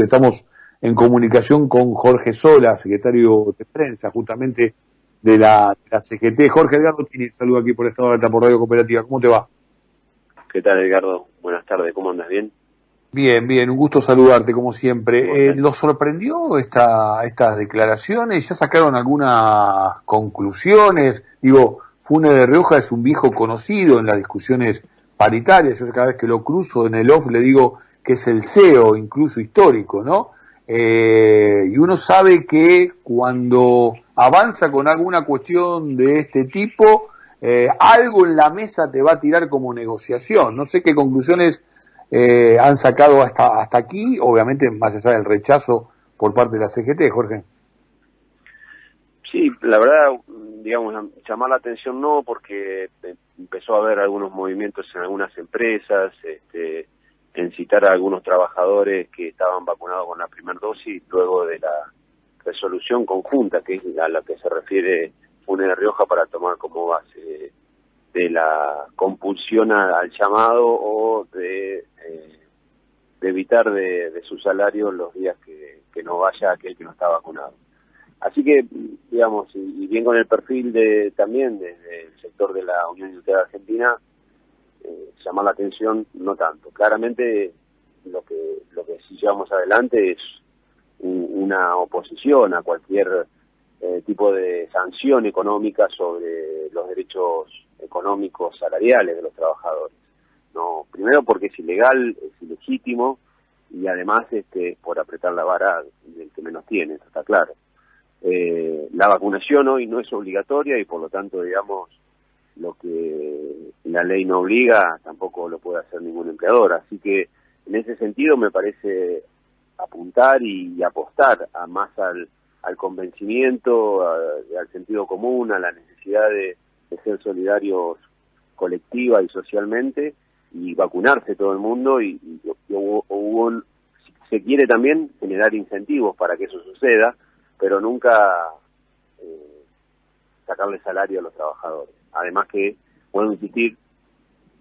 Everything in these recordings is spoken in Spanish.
Estamos en comunicación con Jorge Sola, secretario de prensa, justamente de la CGT. Jorge, Edgardo Tini, saludo aquí por Estado de Alta por Radio Cooperativa. ¿Cómo te va? ¿Qué tal, Edgardo? Buenas tardes, ¿cómo andas? ¿Bien? Bien, bien, un gusto saludarte como siempre. ¿Lo sorprendió estas declaraciones? ¿Ya sacaron algunas conclusiones? Digo, Funes de Rioja es un viejo conocido en las discusiones paritarias. Yo cada vez que lo cruzo en el off le digo que es el CEO, incluso histórico, ¿no? Y uno sabe que cuando avanza con alguna cuestión de este tipo, algo en la mesa te va a tirar como negociación. No sé qué conclusiones han sacado hasta aquí, obviamente más allá del rechazo por parte de la CGT, Jorge. Sí, la verdad, digamos, llamar la atención no, porque empezó a haber algunos movimientos en algunas empresas, en citar a algunos trabajadores que estaban vacunados con la primera dosis luego de la resolución conjunta, que es a la que se refiere Funes de Rioja, para tomar como base de la compulsión al llamado o de evitar de su salario los días que no vaya aquel que no está vacunado. Así que, digamos, y bien con el perfil también desde el sector de la Unión Industrial Argentina, llamar la atención no tanto. Claramente lo que sí llevamos adelante es una oposición a cualquier tipo de sanción económica sobre los derechos económicos salariales de los trabajadores. No, primero porque es ilegal, es ilegítimo, y además por apretar la vara del que menos tiene, eso está claro. La vacunación hoy no es obligatoria y por lo tanto, digamos, lo que la ley no obliga tampoco lo puede hacer ningún empleador. Así que en ese sentido me parece apuntar y apostar a más al convencimiento, al sentido común, a la necesidad de ser solidarios colectiva y socialmente, y vacunarse todo el mundo, y si se quiere también generar incentivos para que eso suceda, pero nunca sacarle salario a los trabajadores. Además que, vuelvo a insistir,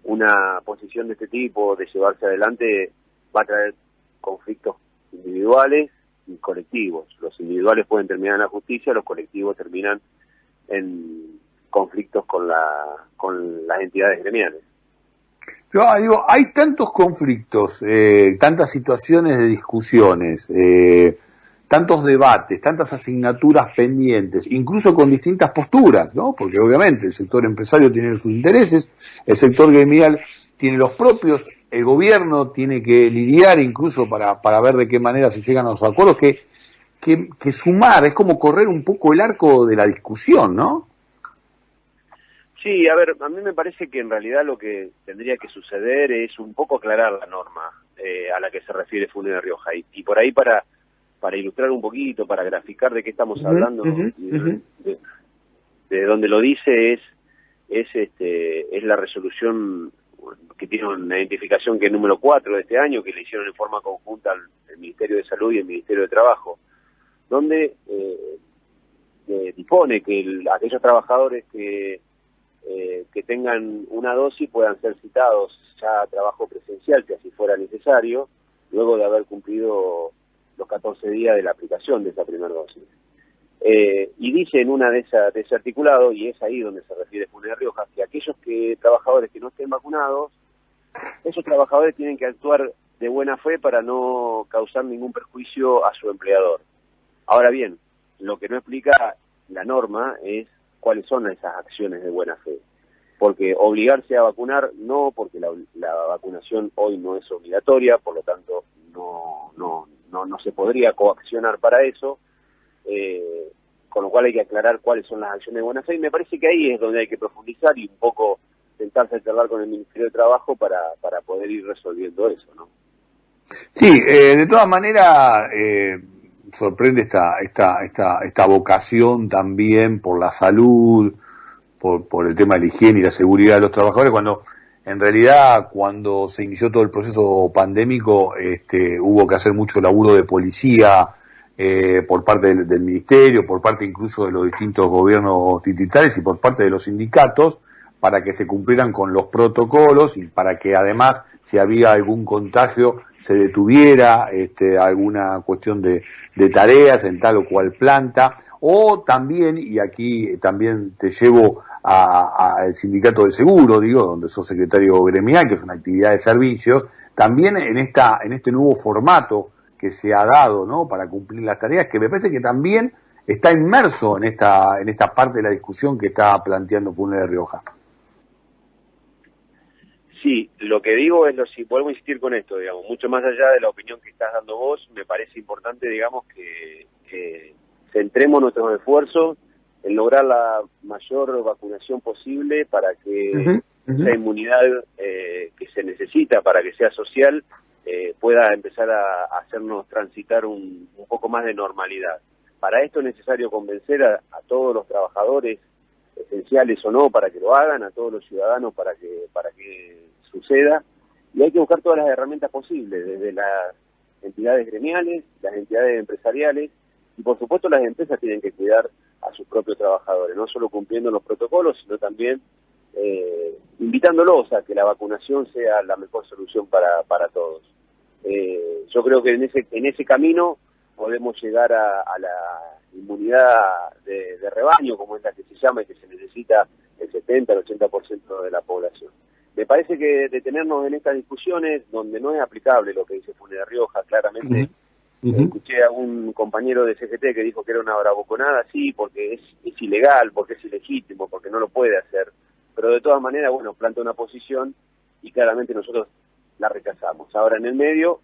una posición de este tipo, de llevarse adelante, va a traer conflictos individuales y colectivos. Los individuales pueden terminar en la justicia, los colectivos terminan en conflictos con las entidades gremiales. Yo digo, hay tantos conflictos, tantas situaciones de discusiones, tantos debates, tantas asignaturas pendientes, incluso con distintas posturas, ¿no? Porque obviamente el sector empresario tiene sus intereses, el sector gremial tiene los propios, el gobierno tiene que lidiar incluso para ver de qué manera se llegan a los acuerdos, que sumar, es como correr un poco el arco de la discusión, ¿no? Sí, a ver, a mí me parece que en realidad lo que tendría que suceder es un poco aclarar la norma a la que se refiere Funes de Rioja, y por ahí para ilustrar un poquito, para graficar de qué estamos hablando, de donde lo dice es la resolución que tiene una identificación que es número 4 de este año, que le hicieron en forma conjunta el Ministerio de Salud y el Ministerio de Trabajo, donde dispone que aquellos trabajadores que tengan una dosis puedan ser citados ya a trabajo presencial, si así fuera necesario, luego de haber cumplido los 14 días de la aplicación de esa primera dosis. Y dice en una de ese articulado, y es ahí donde se refiere Funes de Rioja, que aquellos trabajadores que no estén vacunados, esos trabajadores tienen que actuar de buena fe para no causar ningún perjuicio a su empleador. Ahora bien, lo que no explica la norma es cuáles son esas acciones de buena fe, porque obligarse a vacunar no, porque la vacunación hoy no es obligatoria, por lo tanto no se podría coaccionar para eso, con lo cual hay que aclarar cuáles son las acciones de buena fe, y me parece que ahí es donde hay que profundizar y un poco sentarse a charlar con el Ministerio de Trabajo para poder ir resolviendo eso, ¿no? Sí, de todas maneras sorprende esta vocación también por la salud, por el tema de la higiene y la seguridad de los trabajadores, cuando en realidad cuando se inició todo el proceso pandémico hubo que hacer mucho laburo de policía por parte del ministerio, por parte incluso de los distintos gobiernos distritales y por parte de los sindicatos, para que se cumplieran con los protocolos y para que además, si había algún contagio, se detuviera alguna cuestión de tareas en tal o cual planta, o también, y aquí también te llevo al sindicato de seguro, digo, donde sos secretario gremial, que es una actividad de servicios, también en este nuevo formato que se ha dado, ¿no?, para cumplir las tareas, que me parece que también está inmerso en esta parte de la discusión que está planteando Funes de Rioja. Sí, lo que digo es vuelvo a insistir con esto, digamos, mucho más allá de la opinión que estás dando vos, me parece importante, digamos, que centremos nuestros esfuerzos en lograr la mayor vacunación posible para que esa inmunidad que se necesita para que sea social pueda empezar a hacernos transitar un poco más de normalidad. Para esto es necesario convencer a todos los trabajadores, esenciales o no, para que lo hagan, a todos los ciudadanos para que suceda, y hay que buscar todas las herramientas posibles, desde las entidades gremiales, las entidades empresariales, y por supuesto las empresas tienen que cuidar a sus propios trabajadores, no solo cumpliendo los protocolos, sino también invitándolos a que la vacunación sea la mejor solución para todos. Yo creo que en ese camino podemos llegar a la inmunidad de rebaño, como es la que se llama y que se necesita el 70, el 80% de la población. Me parece que detenernos en estas discusiones, donde no es aplicable lo que dice Funes de Rioja, claramente. Escuché a un compañero de CGT que dijo que era una bravuconada, sí, porque es ilegal, porque es ilegítimo, porque no lo puede hacer, pero de todas maneras, bueno, plantea una posición y claramente nosotros la rechazamos. Ahora, en el medio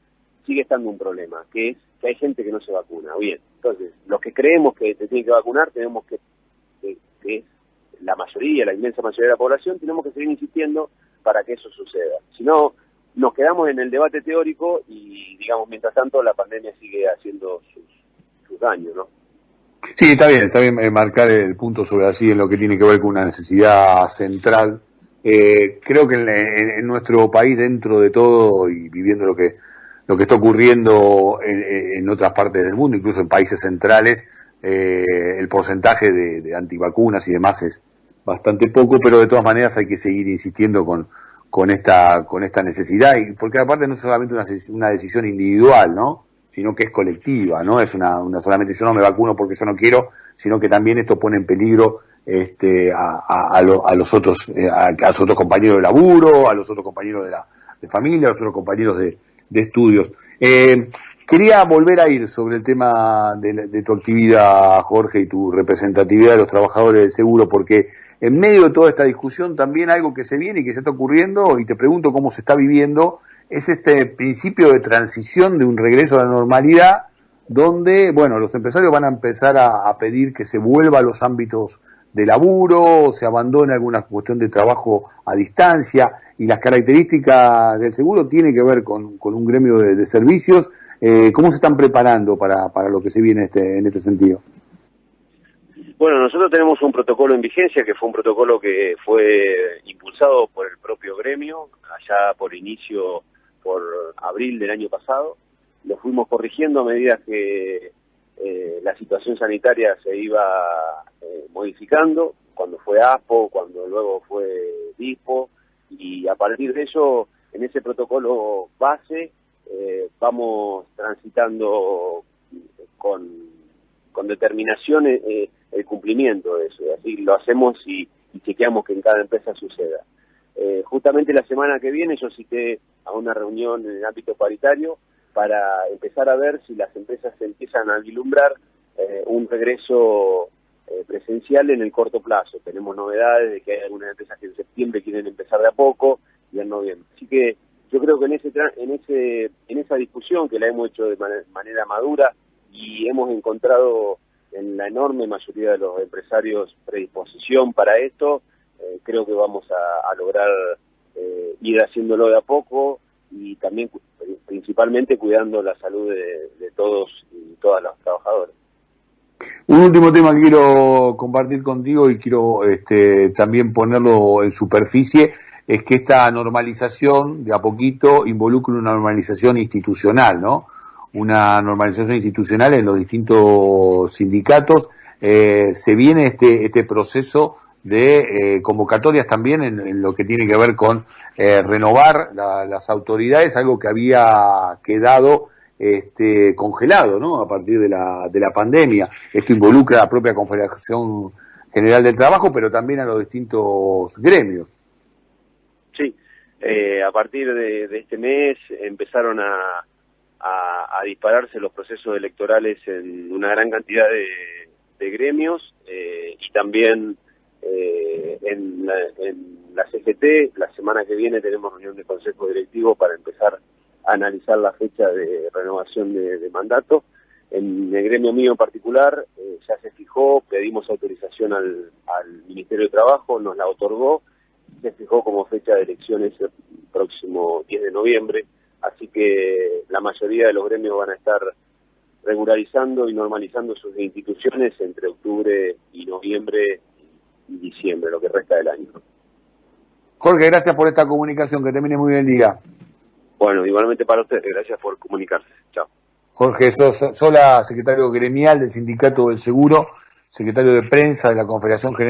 sigue estando un problema, que es que hay gente que no se vacuna. Bien, entonces, los que creemos que se tiene que vacunar, tenemos que es la mayoría, la inmensa mayoría de la población, tenemos que seguir insistiendo para que eso suceda. Si no, nos quedamos en el debate teórico y, digamos, mientras tanto la pandemia sigue haciendo sus daños, ¿no? Sí, está bien marcar el punto sobre así en lo que tiene que ver con una necesidad central. Creo que en nuestro país, dentro de todo y viviendo lo que está ocurriendo en otras partes del mundo, incluso en países centrales, el porcentaje de antivacunas y demás es bastante poco, pero de todas maneras hay que seguir insistiendo con esta necesidad, y porque aparte no es solamente una decisión individual, ¿no?, sino que es colectiva, no es una solamente yo no me vacuno porque yo no quiero, sino que también esto pone en peligro a los otros compañeros de laburo, a los otros compañeros de familia, a los otros compañeros de estudios. Quería volver a ir sobre el tema de tu actividad, Jorge, y tu representatividad de los trabajadores del seguro, porque en medio de toda esta discusión también algo que se viene y que se está ocurriendo, y te pregunto cómo se está viviendo, es este principio de transición de un regreso a la normalidad, donde, bueno, los empresarios van a empezar a pedir que se vuelva a los ámbitos de laburo, se abandone alguna cuestión de trabajo a distancia, y las características del seguro tienen que ver con un gremio de servicios. ¿Cómo se están preparando para lo que se viene en este sentido? Bueno, nosotros tenemos un protocolo en vigencia, que fue un protocolo que fue impulsado por el propio gremio, allá por abril del año pasado. Lo fuimos corrigiendo a medida que la situación sanitaria se iba modificando, cuando fue ASPO, cuando luego fue DISPO, y a partir de eso, en ese protocolo base, vamos transitando con determinación el cumplimiento de eso, así lo hacemos y chequeamos que en cada empresa suceda. Justamente la semana que viene yo cité a una reunión en el ámbito paritario para empezar a ver si las empresas empiezan a vislumbrar un regreso presencial en el corto plazo. Tenemos novedades de que hay algunas empresas que en septiembre quieren empezar de a poco y en noviembre. Así que yo creo que en esa discusión, que la hemos hecho de manera madura, y hemos encontrado en la enorme mayoría de los empresarios predisposición para esto, creo que vamos a lograr ir haciéndolo de a poco, y también principalmente cuidando la salud de todos y todas los trabajadores. Un último tema que quiero compartir contigo y quiero también ponerlo en superficie, es que esta normalización de a poquito involucra una normalización institucional, ¿no? Una normalización institucional en los distintos sindicatos. Se viene este proceso de convocatorias también en lo que tiene que ver con renovar las autoridades, algo que había quedado congelado, ¿no? A partir de la pandemia. Esto involucra a la propia Confederación General del Trabajo, pero también a los distintos gremios. Sí, a partir de este mes empezaron a dispararse los procesos electorales en una gran cantidad de gremios y también en la CGT. La semana que viene tenemos reunión de consejo directivo para empezar a analizar la fecha de renovación de mandato. En el gremio mío en particular ya se fijó, pedimos autorización al Ministerio de Trabajo, nos la otorgó, se fijó como fecha de elecciones el próximo 10 de noviembre, así que la mayoría de los gremios van a estar regularizando y normalizando sus instituciones entre octubre y noviembre y diciembre, lo que resta del año. Jorge, gracias por esta comunicación, que termine muy bien el día. Bueno, igualmente para ustedes, gracias por comunicarse. Chao. Jorge Sola, secretario gremial del Sindicato del Seguro, secretario de Prensa de la Confederación General